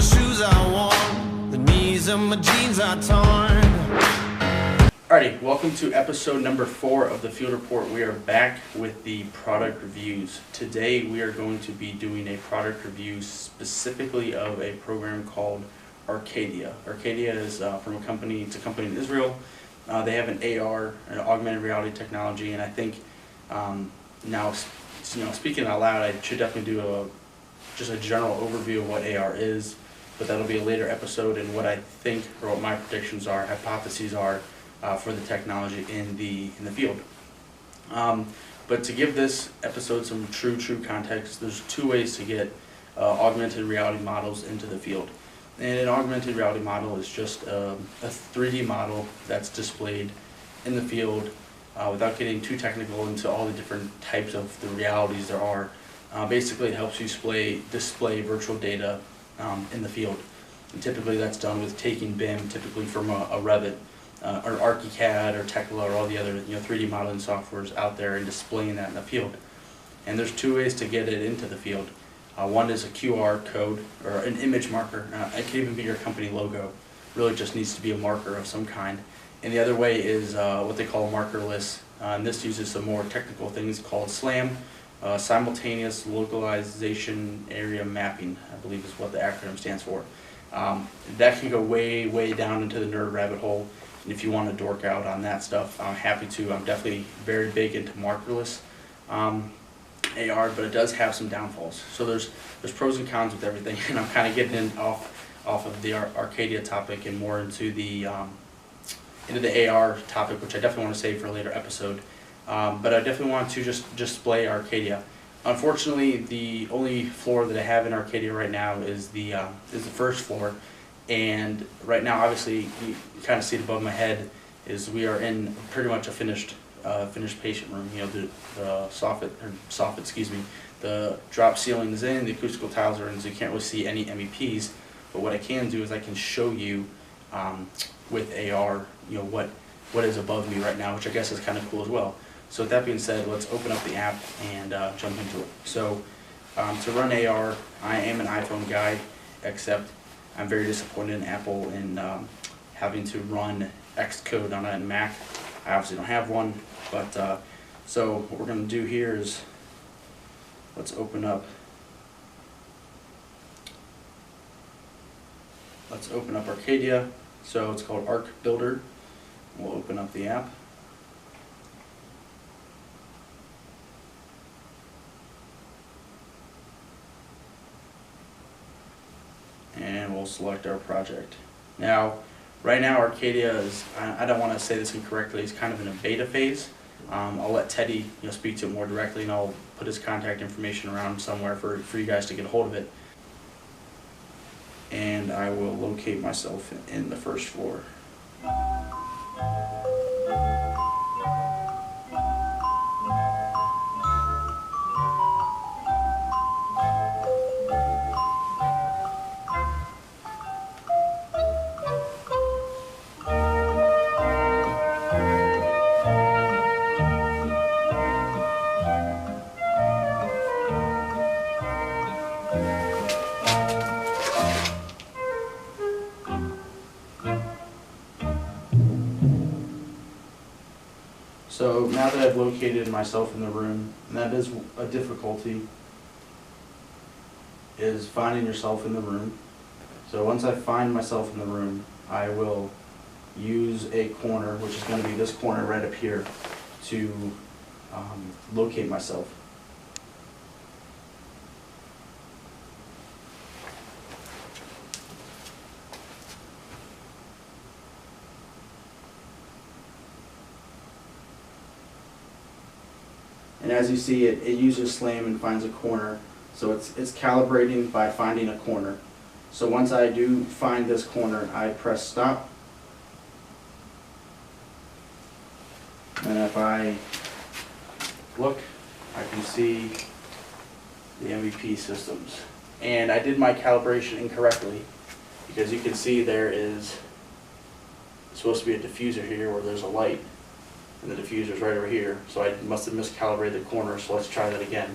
shoes I want, the knees of my jeans are torn. Alrighty, welcome to episode number 4 of the Field Report. We are back with the product reviews. Today we are going to be doing a product review specifically of a program called Arcadia. Arcadia is from a company in Israel. They have an AR, an augmented reality technology, and I think now, speaking out loud, I should definitely do just a general overview of what AR is, but that'll be a later episode, and what I think, or what my predictions are, hypotheses are, for the technology in the field. But to give this episode some true context, there's 2 ways to get augmented reality models into the field. And an augmented reality model is just a 3D model that's displayed in the field without getting too technical into all the different types of the realities there are. Basically, it helps you display virtual data in the field. And typically that's done with taking BIM, typically from a Revit, or Arcadia or Tekla or all the other 3D modeling softwares out there, and displaying that in the field. And there's 2 ways to get it into the field. One is a QR code or an image marker. It can even be your company logo. Really just needs to be a marker of some kind. And the other way is what they call markerless. And this uses some more technical things called SLAM, simultaneous localization area mapping, I believe is what the acronym stands for. That can go way down into the nerd rabbit hole. And if you want to dork out on that stuff, I'm happy to. I'm definitely very big into markerless AR, but it does have some downfalls. So there's pros and cons with everything, and I'm kind of getting in off of the Arcadia topic and more into the AR topic, which I definitely want to save for a later episode. But I definitely want to just display Arcadia. Unfortunately, the only floor that I have in Arcadia right now is the first floor. And right now, obviously, you kind of see it above my head, is we are in pretty much a finished patient room. The soffit, excuse me. The drop ceiling is in, the acoustical tiles are in, so you can't really see any MEPs. But what I can do is I can show you with AR, what is above me right now, which I guess is kind of cool as well. So with that being said, let's open up the app and jump into it. So to run AR, I am an iPhone guy, except I'm very disappointed in Apple in having to run Xcode on a Mac. I obviously don't have one, but so what we're going to do here is let's open up Arcadia. So it's called Arc Builder. We'll open up the app. And we'll select our project. Now, right now Arcadia is, I don't want to say this incorrectly, it's kind of in a beta phase. I'll let Teddy speak to it more directly, and I'll put his contact information around somewhere for you guys to get a hold of it. And I will locate myself in the first floor. So now that I've located myself in the room, and that is a difficulty, is finding yourself in the room. So once I find myself in the room, I will use a corner, which is going to be this corner right up here, to locate myself. And as you see, it uses SLAM and finds a corner. So it's calibrating by finding a corner. So once I do find this corner, I press stop. And if I look, I can see the MVP systems. And I did my calibration incorrectly, because you can see there is supposed to be a diffuser here where there's a light. And the diffuser's right over here, so I must have miscalibrated the corner, so let's try that again.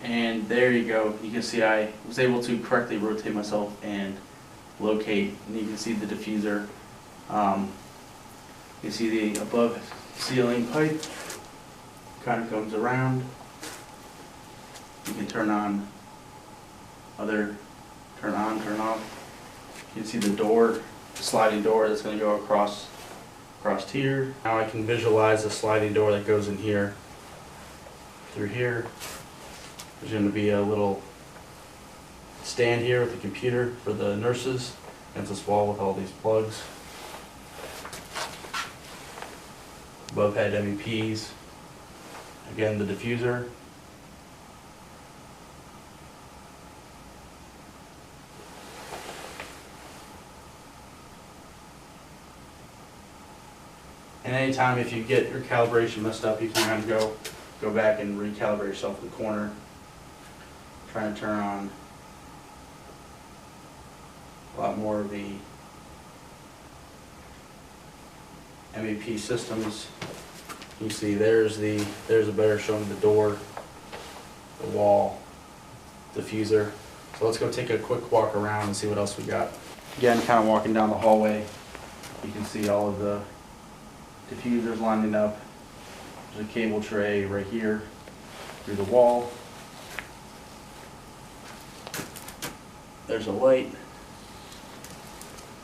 And there you go. You can see I was able to correctly rotate myself and locate. And you can see the diffuser. You can see the above ceiling pipe kind of comes around. You can turn on, turn off. You can see the door, sliding door that's going to go across here. Now I can visualize the sliding door that goes in here, through here. There's going to be a little stand here with the computer for the nurses against this wall with all these plugs. Above head MEPs. Again, the diffuser. And anytime if you get your calibration messed up, you can kind of go back and recalibrate yourself in the corner. Trying to turn on a lot more of the MEP systems. You see there's a better showing the door, the wall, diffuser. So let's go take a quick walk around and see what else we got. Again, kind of walking down the hallway, you can see all of the diffusers lining up. There's a cable tray right here through the wall. There's a light.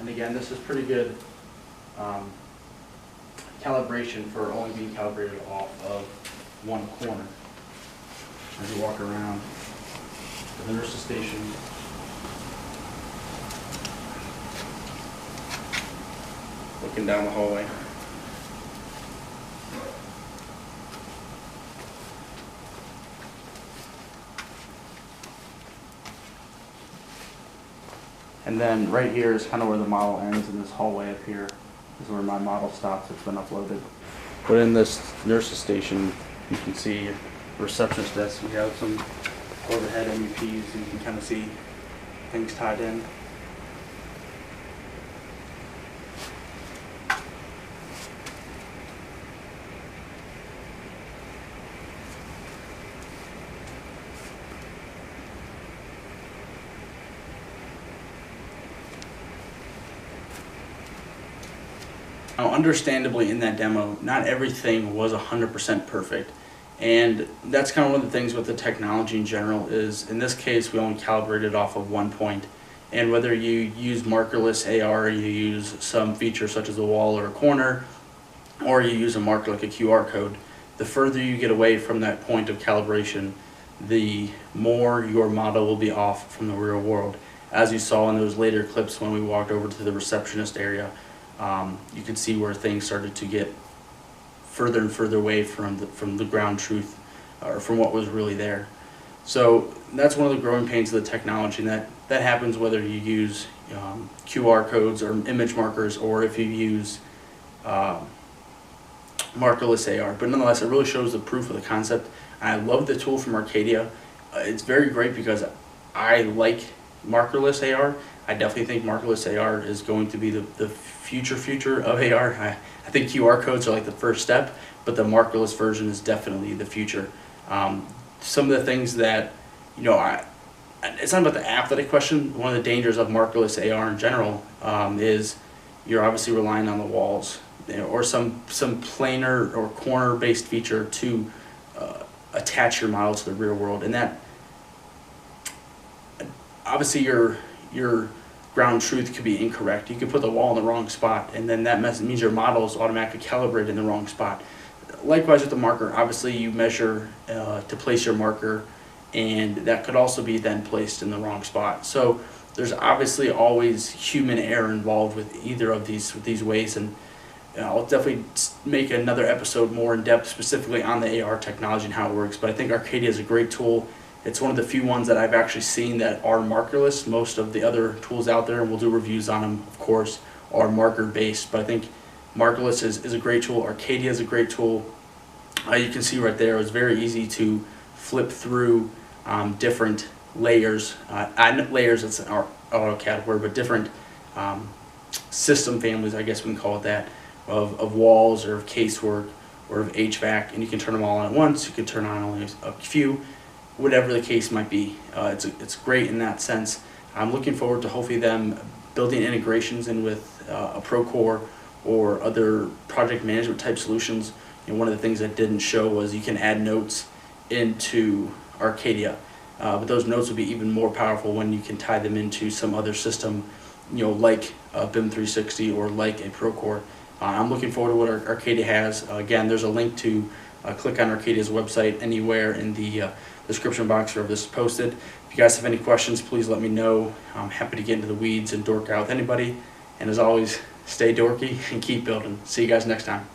And again, this is pretty good calibration for only being calibrated off of one corner. As you walk around the nurse's station, looking down the hallway. And then right here is kind of where the model ends, in this hallway up here is where my model stops. It's been uploaded. But in this nurse's station, you can see the receptionist desk. We have some overhead MEPs, so you can kind of see things tied in. Now, understandably, in that demo, not everything was 100% perfect. And that's kind of one of the things with the technology in general is, in this case, we only calibrated off of one point. And whether you use markerless AR, you use some feature such as a wall or a corner, or you use a marker like a QR code, the further you get away from that point of calibration, the more your model will be off from the real world. As you saw in those later clips when we walked over to the receptionist area, you could see where things started to get further and further away from the ground truth, or from what was really there. So that's one of the growing pains of the technology, and that happens whether you use QR codes or image markers, or if you use markerless AR. But nonetheless, it really shows the proof of the concept. I love the tool from Arcadia. It's very great because I like markerless AR. I definitely think markerless AR is going to be the future of AR. I think QR codes are like the first step, but the markerless version is definitely the future. Some of the things that, it's not about the app that I question. One of the dangers of markerless AR in general is you're obviously relying on the walls, or some planar or corner based feature to attach your model to the real world, and that obviously your ground truth could be incorrect. You could put the wall in the wrong spot, and then that means your model is automatically calibrated in the wrong spot. Likewise with the marker, obviously you measure to place your marker, and that could also be then placed in the wrong spot. So there's obviously always human error involved with either of these ways, and I'll definitely make another episode more in depth specifically on the AR technology and how it works. But I think Arcadia is a great tool. It's one of the few ones that I've actually seen that are markerless. Most of the other tools out there, and we'll do reviews on them, of course, are marker based. But I think markerless is a great tool. Arcadia is a great tool. You can see right there, it's very easy to flip through different layers. Not layers, it's an AutoCAD word, but different system families, I guess we can call it that, of walls or of casework or of HVAC, and you can turn them all on at once. You can turn on only a few. whatever the case might be. It's great in that sense. I'm looking forward to hopefully them building integrations in with a Procore or other project management type solutions. One of the things that didn't show was you can add notes into Arcadia, but those notes will be even more powerful when you can tie them into some other system, like BIM 360 or like a Procore. I'm looking forward to what Arcadia has. Again, there's a link to click on Arcadia's website anywhere in the description box wherever this is posted. If you guys have any questions, please let me know. I'm happy to get into the weeds and dork out with anybody. And as always, stay dorky and keep building. See you guys next time.